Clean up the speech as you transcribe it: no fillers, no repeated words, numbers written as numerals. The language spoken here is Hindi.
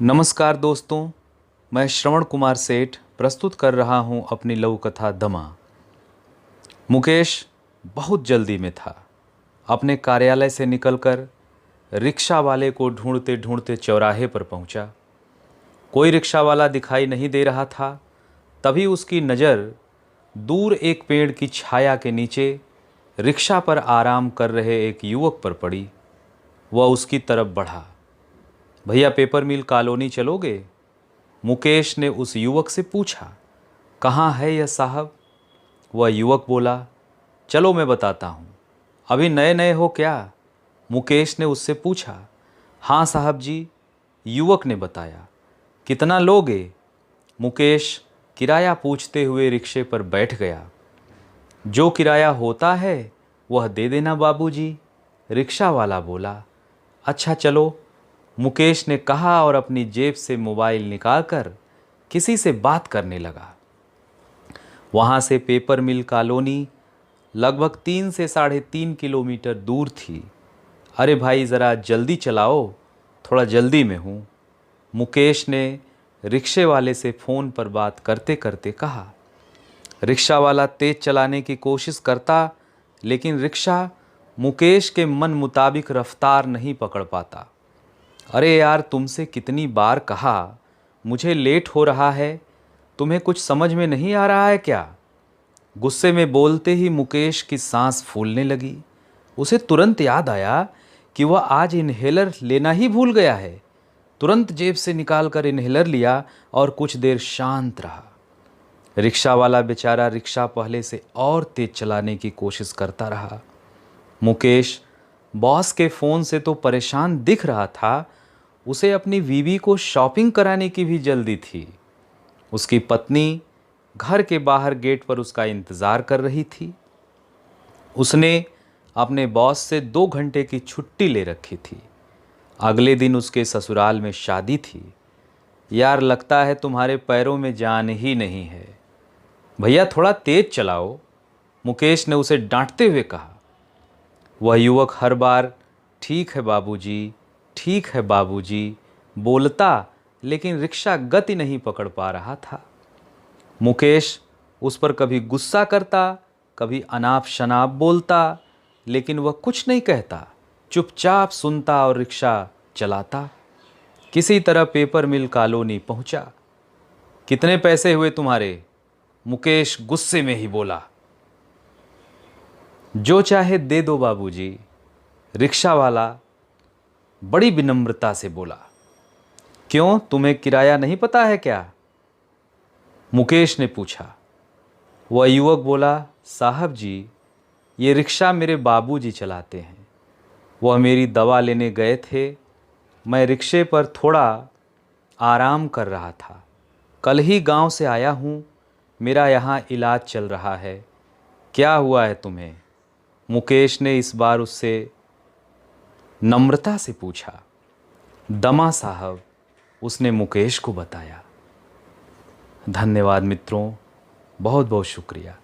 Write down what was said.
नमस्कार दोस्तों, मैं श्रवण कुमार सेठ प्रस्तुत कर रहा हूं अपनी लघु कथा दमा। मुकेश बहुत जल्दी में था। अपने कार्यालय से निकलकर रिक्शा वाले को ढूंढते ढूंढते चौराहे पर पहुंचा। कोई रिक्शा वाला दिखाई नहीं दे रहा था। तभी उसकी नज़र दूर एक पेड़ की छाया के नीचे रिक्शा पर आराम कर रहे एक युवक पर पड़ी। वह उसकी तरफ बढ़ा। भैया, पेपर मिल कॉलोनी चलोगे? मुकेश ने उस युवक से पूछा। कहाँ है यह साहब? वह युवक बोला, चलो मैं बताता हूँ। अभी नए नए हो क्या? मुकेश ने उससे पूछा। हाँ साहब जी, युवक ने बताया। कितना लोगे? मुकेश किराया पूछते हुए रिक्शे पर बैठ गया। जो किराया होता है वह दे देना बाबूजी, रिक्शा वाला बोला। अच्छा चलो, मुकेश ने कहा और अपनी जेब से मोबाइल निकालकर किसी से बात करने लगा। वहाँ से पेपर मिल कॉलोनी लगभग 3 से 3.5 किलोमीटर दूर थी। अरे भाई ज़रा जल्दी चलाओ, थोड़ा जल्दी में हूँ, मुकेश ने रिक्शे वाले से फ़ोन पर बात करते करते कहा। रिक्शा वाला तेज़ चलाने की कोशिश करता, लेकिन रिक्शा मुकेश के मन मुताबिक रफ्तार नहीं पकड़ पाता। अरे यार, तुमसे कितनी बार कहा, मुझे लेट हो रहा है, तुम्हें कुछ समझ में नहीं आ रहा है क्या? गुस्से में बोलते ही मुकेश की सांस फूलने लगी। उसे तुरंत याद आया कि वह आज इन्हेलर लेना ही भूल गया है। तुरंत जेब से निकालकर इन्हेलर लिया और कुछ देर शांत रहा। रिक्शा वाला बेचारा रिक्शा पहले से और तेज चलाने की कोशिश करता रहा। मुकेश बॉस के फ़ोन से तो परेशान दिख रहा था, उसे अपनी बीवी को शॉपिंग कराने की भी जल्दी थी। उसकी पत्नी घर के बाहर गेट पर उसका इंतज़ार कर रही थी। उसने अपने बॉस से 2 घंटे की छुट्टी ले रखी थी। अगले दिन उसके ससुराल में शादी थी। यार, लगता है तुम्हारे पैरों में जान ही नहीं है। भैया थोड़ा तेज चलाओ, मुकेश ने उसे डांटते हुए कहा। वह युवक हर बार ठीक है बाबूजी, ठीक है बाबूजी बोलता, लेकिन रिक्शा गति नहीं पकड़ पा रहा था। मुकेश उस पर कभी गुस्सा करता, कभी अनाप शनाप बोलता, लेकिन वह कुछ नहीं कहता, चुपचाप सुनता और रिक्शा चलाता। किसी तरह पेपर मिल कॉलोनी पहुंचा। कितने पैसे हुए तुम्हारे? मुकेश गुस्से में ही बोला। जो चाहे दे दो बाबूजी, रिक्शा वाला बड़ी विनम्रता से बोला। क्यों, तुम्हें किराया नहीं पता है क्या? मुकेश ने पूछा। वह युवक बोला, साहब जी, ये रिक्शा मेरे बाबूजी चलाते हैं। वह मेरी दवा लेने गए थे। मैं रिक्शे पर थोड़ा आराम कर रहा था। कल ही गांव से आया हूँ, मेरा यहाँ इलाज चल रहा है। क्या हुआ है तुम्हें? मुकेश ने इस बार उससे नम्रता से पूछा। दमा साहब, उसने मुकेश को बताया। धन्यवाद मित्रों, बहुत बहुत शुक्रिया।